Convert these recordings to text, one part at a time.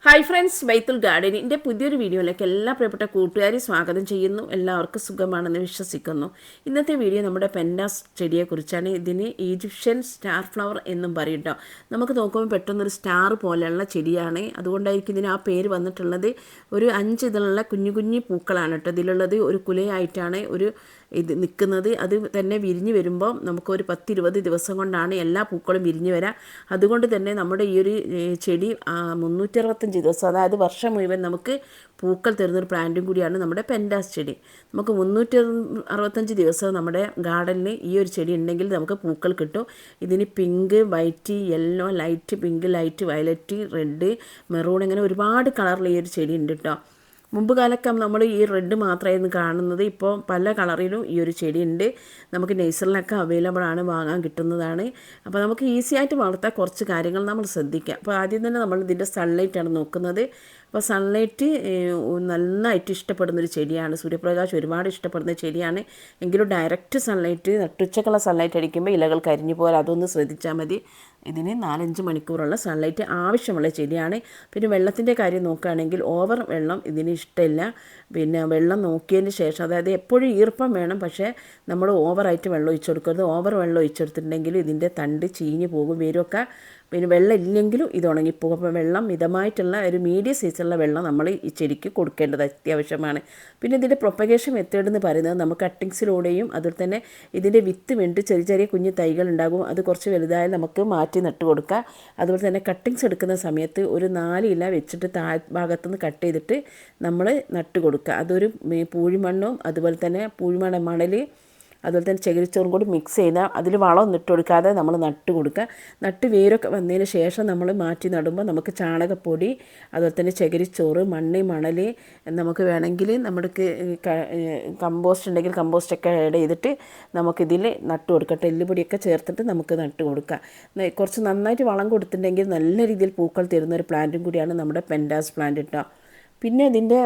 Hi friends, ബൈത്തുൽ ഗാർഡനിൻ്റെ പുതിയൊരു വീഡിയോയിലേക്ക് എല്ലാ പ്രിയപ്പെട്ട കൂട്ടുകാരെയും സ്വാഗതം ചെയ്യുന്നു. എല്ലാവർക്കും സുഖമാണെന്ന് വിശ്വസിക്കുന്നു. ഇന്നത്തെ വീഡിയോ നമ്മുടെ പെൻഡാസ് ചെടിയെക്കുറിച്ചാണ്. ഇതിന് ഈജിപ്ഷ്യൻ സ്റ്റാർ ഫ്ലവർ എന്നും പറയും കേട്ടോ. നമുക്ക് നോക്കുമ്പോൾ പെട്ടെന്നൊരു സ്റ്റാർ പോലെയുള്ള ചെടിയാണ്, അതുകൊണ്ടായിരിക്കും ഇതിന് ആ പേര് വന്നിട്ടുള്ളത്. ഒരു 5 ഇതിലുള്ള കുഞ്ഞു കുഞ്ഞു പൂക്കളാണ് കേട്ടോ ഇതിലുള്ളത്. ഒരു കുലയായിട്ടാണ് ഇത് നിൽക്കുന്നത്. അത് തന്നെ വിരിഞ്ഞ് വരുമ്പോൾ നമുക്കൊരു 10-20 ദിവസം കൊണ്ടാണ് എല്ലാ പൂക്കളും വിരിഞ്ഞ് വരാം. അതുകൊണ്ട് തന്നെ നമ്മുടെ ഈ ഒരു ചെടി 365 ദിവസം, അതായത് വർഷം മുഴുവൻ നമുക്ക് പൂക്കൾ തരുന്നൊരു പ്ലാന്റും കൂടിയാണ് നമ്മുടെ പെൻഡാസ് ചെടി. നമുക്ക് 365 ദിവസം നമ്മുടെ ഗാർഡനിൽ ഈ ഒരു ചെടി ഉണ്ടെങ്കിൽ നമുക്ക് പൂക്കൾ കിട്ടും. ഇതിന് pink, white, yellow, light pink, light violet, red, maroon, അങ്ങനെ ഒരുപാട് കളറിൽ ഈ ഒരു ചെടി ഉണ്ട് കേട്ടോ. മുമ്പ് കാലമൊക്കെ നമ്മൾ ഈ റെഡ് മാത്രമായിരുന്നു കാണുന്നത്. ഇപ്പോൾ പല കളറിലും ഈ ഒരു ചെടി ഉണ്ട്. നമുക്ക് നഴ്സറിലൊക്കെ അവൈലബിൾ ആണ്, വാങ്ങാൻ കിട്ടുന്നതാണ്. അപ്പോൾ നമുക്ക് ഈസി ആയിട്ട് വളർത്താൻ കുറച്ച് കാര്യങ്ങൾ നമ്മൾ ശ്രദ്ധിക്കുക. അപ്പോൾ ആദ്യം തന്നെ നമ്മൾ ഇതിൻ്റെ സൺലൈറ്റാണ് നോക്കുന്നത്. അപ്പോൾ സൺലൈറ്റ് നന്നായിട്ട് ഇഷ്ടപ്പെടുന്നൊരു ചെടിയാണ്. സൂര്യപ്രകാശം ഒരുപാട് ഇഷ്ടപ്പെടുന്ന ചെടിയാണ്. എങ്കിലും ഡയറക്റ്റ് സൺലൈറ്റ്, നട്ടുച്ചക്കുള്ള സൺലൈറ്റ് അടിക്കുമ്പോൾ ഇലകൾ കരിഞ്ഞു പോലെ അതൊന്ന് ശ്രദ്ധിച്ചാൽ മതി. ഇതിന് 4-5 മണിക്കൂറുള്ള സൺലൈറ്റ് ആവശ്യമുള്ള ചെടിയാണ്. പിന്നെ വെള്ളത്തിൻ്റെ കാര്യം നോക്കുകയാണെങ്കിൽ ഓവർ വെള്ളം ഇതിന് ഇഷ്ടമില്ല. പിന്നെ വെള്ളം നോക്കിയതിന് ശേഷം, അതായത് എപ്പോഴും ഈർപ്പം വേണം, പക്ഷേ നമ്മൾ ഓവറായിട്ട് വെള്ളം ഒഴിച്ചു കൊടുക്കരുത്. ഓവർ വെള്ളം ഒഴിച്ചെടുത്തിട്ടുണ്ടെങ്കിൽ ഇതിൻ്റെ തണ്ട് ചീഞ്ഞ് പോകും, വേരൊക്കെ. പിന്നെ വെള്ളം ഇല്ലെങ്കിലും ഇത് ഉണങ്ങിപ്പോകും. അപ്പോൾ വെള്ളം മിതമായിട്ടുള്ള ഒരു മീഡിയം സൈസുള്ള വെള്ളം നമ്മൾ ഈ ചെടിക്ക് കൊടുക്കേണ്ടത് അത്യാവശ്യമാണ്. പിന്നെ ഇതിൻ്റെ പ്രൊപ്പഗേഷൻ മെത്തേഡ് എന്ന് പറയുന്നത് നമുക്ക് കട്ടിങ്സിലൂടെയും, അതുപോലെ തന്നെ ഇതിൻ്റെ വിത്ത് വേണ്ടി ചെറിയ ചെറിയ കുഞ്ഞു തൈകൾ ഉണ്ടാകും. അത് കുറച്ച് വലുതായാൽ നമുക്ക് മാറ്റി നട്ട് കൊടുക്കുക. അതുപോലെ തന്നെ കട്ടിങ്സ് എടുക്കുന്ന സമയത്ത് ഒരു 4 ഇല വെച്ചിട്ട് ഭാഗത്തുനിന്ന് കട്ട് ചെയ്തിട്ട് നമ്മൾ നട്ട് കൊടുക്കുക. അതൊരു പൂഴിമണ്ണും അതുപോലെ തന്നെ മണൽ, അതുപോലെ തന്നെ ചകിരിച്ചോറും കൂടി മിക്സ് ചെയ്താൽ അതിൽ വളമൊന്നും ഇട്ട് കൊടുക്കാതെ നമ്മൾ നട്ട് കൊടുക്കുക. നട്ട് വേരൊക്കെ വന്നതിന് ശേഷം നമ്മൾ മാറ്റി നടുമ്പോൾ നമുക്ക് ചാണകപ്പൊടി, അതുപോലെ തന്നെ ചകിരിച്ചോറ്, മണൽ, നമുക്ക് വേണമെങ്കിൽ നമുക്ക് കമ്പോസ്റ്റ് ഉണ്ടെങ്കിൽ കമ്പോസ്റ്റൊക്കെ ആഡ് ചെയ്തിട്ട് നമുക്കിതിൽ നട്ട് കൊടുക്കുക. എല്ലുപൊടിയൊക്കെ ചേർത്തിട്ട് നമുക്ക് നട്ട് കൊടുക്കുക. കുറച്ച് നന്നായിട്ട് വളം കൊടുത്തിട്ടുണ്ടെങ്കിൽ നല്ല രീതിയിൽ പൂക്കൾ തരുന്ന ഒരു പ്ലാന്റും കൂടിയാണ് നമ്മുടെ പെൻഡാസ് പ്ലാന്റ് കേട്ടോ. പിന്നെ ഇതിൻ്റെ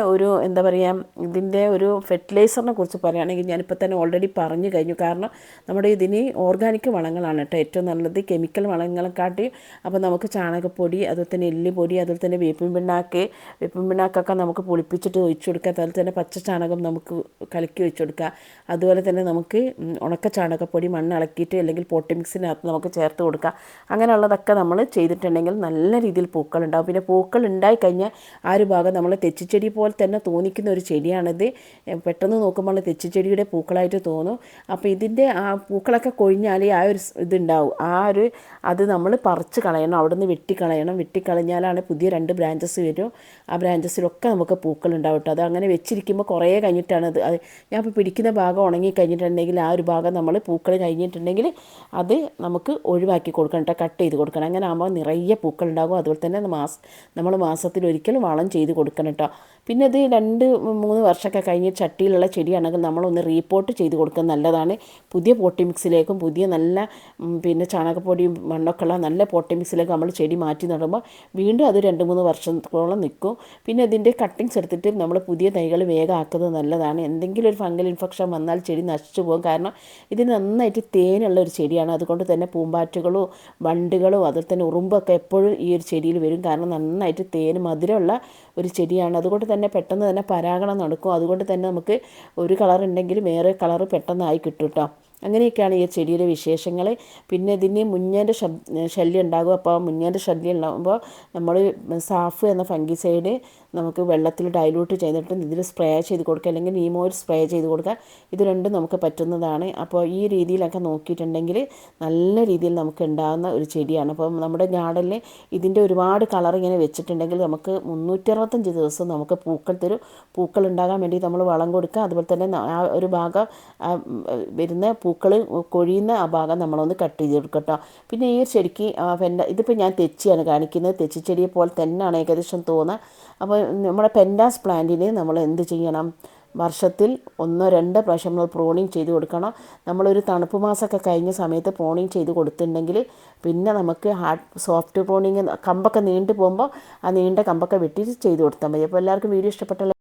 ഇതിൻ്റെ ഒരു ഫെർട്ടിലൈസറിനെ കുറിച്ച് പറയുകയാണെങ്കിൽ ഞാനിപ്പോൾ തന്നെ ഓൾറെഡി പറഞ്ഞു കഴിഞ്ഞു. കാരണം നമ്മുടെ ഇതിന് ഓർഗാനിക് വളങ്ങളാണ് കേട്ടോ ഏറ്റവും നല്ലത്, കെമിക്കൽ വളങ്ങളെക്കാട്ടി. അപ്പോൾ നമുക്ക് ചാണകപ്പൊടി, അതുപോലെ തന്നെ എല്ലുപൊടി, അതുപോലെ തന്നെ വേപ്പിൻ പിണ്ണാക്കൊക്കെ നമുക്ക് പൊളിപ്പിച്ചിട്ട് ഒഴിച്ചു കൊടുക്കുക. അതുപോലെ തന്നെ പച്ച ചാണകം നമുക്ക് കലക്കി ഒഴിച്ചു കൊടുക്കുക. അതുപോലെ തന്നെ നമുക്ക് ഉണക്ക ചാണകപ്പൊടി മണ്ണ് ഇളക്കിയിട്ട് അല്ലെങ്കിൽ പോട്ടി മിക്സിനകത്ത് നമുക്ക് ചേർത്ത് കൊടുക്കുക. അങ്ങനെയുള്ളതൊക്കെ നമ്മൾ ചെയ്തിട്ടുണ്ടെങ്കിൽ നല്ല രീതിയിൽ പൂക്കൾ ഉണ്ടാകും. പിന്നെ പൂക്കൾ ഉണ്ടായിക്കഴിഞ്ഞാൽ ആ ഒരു ഭാഗം നമ്മൾ തെച്ചിച്ചെടി പോലെ തന്നെ തോന്നിക്കുന്ന ഒരു ചെടിയാണിത്. പെട്ടെന്ന് നോക്കുമ്പോൾ തെച്ചിച്ചെടിയുടെ പൂക്കളായിട്ട് തോന്നും. അപ്പോൾ ഇതിൻ്റെ ആ പൂക്കളൊക്കെ കൊഴിഞ്ഞാൽ ആ ഒരു ഇതുണ്ടാവും, അത് നമ്മൾ പറിച്ച് കളയണം, അവിടെ നിന്ന് വെട്ടിക്കളഞ്ഞാലാണ് പുതിയ 2 ബ്രാഞ്ചസ് വരും. ആ ബ്രാഞ്ചസിലൊക്കെ നമുക്ക് പൂക്കൾ ഉണ്ടാവും കേട്ടോ. അത് അങ്ങനെ വെച്ചിരിക്കുമ്പോൾ കുറേ കഴിഞ്ഞിട്ടാണ് ഞാൻ ഇപ്പോൾ പിടിക്കുന്ന ഭാഗം ഉണങ്ങി കഴിഞ്ഞിട്ടുണ്ടെങ്കിൽ ആ ഒരു ഭാഗം നമ്മൾ പൂക്കൾ കഴിഞ്ഞിട്ടുണ്ടെങ്കിൽ അത് നമുക്ക് ഒഴിവാക്കി കൊടുക്കണം കേട്ടോ, കട്ട് ചെയ്ത് കൊടുക്കണം. അങ്ങനെ ആകുമ്പോൾ നിറയെ പൂക്കൾ ഉണ്ടാകും. അതുപോലെ തന്നെ നമ്മൾ മാസത്തിലൊരിക്കൽ വളം ചെയ്ത് കൊടുക്കണം കേട്ടോ. പിന്നെ ഇത് 2-3 വർഷമൊക്കെ കഴിഞ്ഞ് ചട്ടിയിലുള്ള ചെടിയാണെങ്കിൽ നമ്മളൊന്ന് റീപോട്ട് ചെയ്ത് കൊടുക്കുന്നത് നല്ലതാണ്. പുതിയ പോട്ടി മിക്സിലേക്കും പുതിയ നല്ല പിന്നെ ചാണകപ്പൊടിയും മണ്ണൊക്കെ ഉള്ള നല്ല പോട്ടി മിക്സിലേക്ക് നമ്മൾ ചെടി മാറ്റി നടുമ്പോൾ വീണ്ടും അത് 2-3 വർഷത്തോളം നിൽക്കും. പിന്നെ ഇതിൻ്റെ കട്ടിങ്സ് എടുത്തിട്ട് നമ്മൾ പുതിയ തൈകൾ വേഗം ആക്കുന്നത് നല്ലതാണ്. എന്തെങ്കിലും ഒരു ഫംഗൽ ഇൻഫെക്ഷൻ വന്നാൽ ചെടി നശിച്ചു പോകും. കാരണം ഇതിന് നന്നായിട്ട് തേനുള്ള ഒരു ചെടിയാണ്. അതുകൊണ്ട് തന്നെ പൂമ്പാറ്റകളോ വണ്ടുകളോ അതുപോലെ തന്നെ ഉറുമ്പൊക്കെ എപ്പോഴും ഈ ഒരു ചെടിയിൽ വരും. കാരണം നന്നായിട്ട് തേന് മധുരമുള്ള ഒരു ചെടിയാണ്. അതുകൊണ്ട് തന്നെ പെട്ടെന്ന് തന്നെ പരാഗണം നടക്കും. അതുകൊണ്ട് തന്നെ നമുക്ക് ഒരു കളർ ഉണ്ടെങ്കിൽ വേറെ കളർ പെട്ടെന്നായി കിട്ടും കേട്ടോ. അങ്ങനെയൊക്കെയാണ് ഈ ചെടിയുടെ വിശേഷങ്ങൾ. പിന്നെ ഇതിന് മുഞ്ഞേൻ്റെ ശല്യം ഉണ്ടാകും. അപ്പോൾ മുഞ്ഞേൻ്റെ ശല്യം ഉണ്ടാകുമ്പോൾ നമ്മൾ സാഫ് എന്ന ഫംഗിസൈഡ് നമുക്ക് വെള്ളത്തിൽ ഡൈലൂട്ട് ചെയ്തിട്ട് ഇതിൽ സ്പ്രേ ചെയ്ത് കൊടുക്കുക, അല്ലെങ്കിൽ നീം ഓയിൽ സ്പ്രേ ചെയ്ത് കൊടുക്കുക. ഇത് രണ്ടും നമുക്ക് പറ്റുന്നതാണ്. അപ്പോൾ ഈ രീതിയിലൊക്കെ നോക്കിയിട്ടുണ്ടെങ്കിൽ നല്ല രീതിയിൽ നമുക്ക് ഉണ്ടാകുന്ന ഒരു ചെടിയാണ്. അപ്പോൾ നമ്മുടെ ഗാർഡനിൽ ഇതിൻ്റെ ഒരുപാട് കളർ ഇങ്ങനെ വെച്ചിട്ടുണ്ടെങ്കിൽ നമുക്ക് 365 ദിവസം നമുക്ക് പൂക്കൾ തരും. പൂക്കൾ ഉണ്ടാകാൻ വേണ്ടി നമ്മൾ വളം കൊടുക്കുക. അതുപോലെ തന്നെ ആ ഒരു ഭാഗം വരുന്ന പൂക്കൾ കൊഴിയുന്ന ആ ഭാഗം നമ്മളൊന്ന് കട്ട് ചെയ്ത് കൊടുക്കട്ടോ. പിന്നെ ഈ ചെടിക്ക് ഇതിപ്പോൾ ഞാൻ തെച്ചിയാണ് കാണിക്കുന്നത്. തെച്ചിച്ചെടിയെ പോലെ തന്നെയാണ് ഏകദേശം തോന്നുക. അപ്പോൾ നമ്മുടെ പെൻഡാസ് പ്ലാന്റിന് നമ്മൾ എന്ത് ചെയ്യണം? വർഷത്തിൽ 1-2 പ്രാവശ്യം നമ്മൾ പ്രോണിങ് ചെയ്ത് കൊടുക്കണം. നമ്മളൊരു തണുപ്പ് മാസമൊക്കെ കഴിഞ്ഞ സമയത്ത് പ്രോണിങ് ചെയ്ത് കൊടുത്തിട്ടുണ്ടെങ്കിൽ പിന്നെ നമുക്ക് സോഫ്റ്റ് പ്രോണിങ്, കമ്പൊക്കെ നീണ്ടു പോകുമ്പോൾ ആ നീണ്ട കമ്പൊക്കെ വെട്ടി ചെയ്ത് കൊടുത്താൽ മതി. അപ്പോൾ എല്ലാവർക്കും വീഡിയോ ഇഷ്ടപ്പെട്ട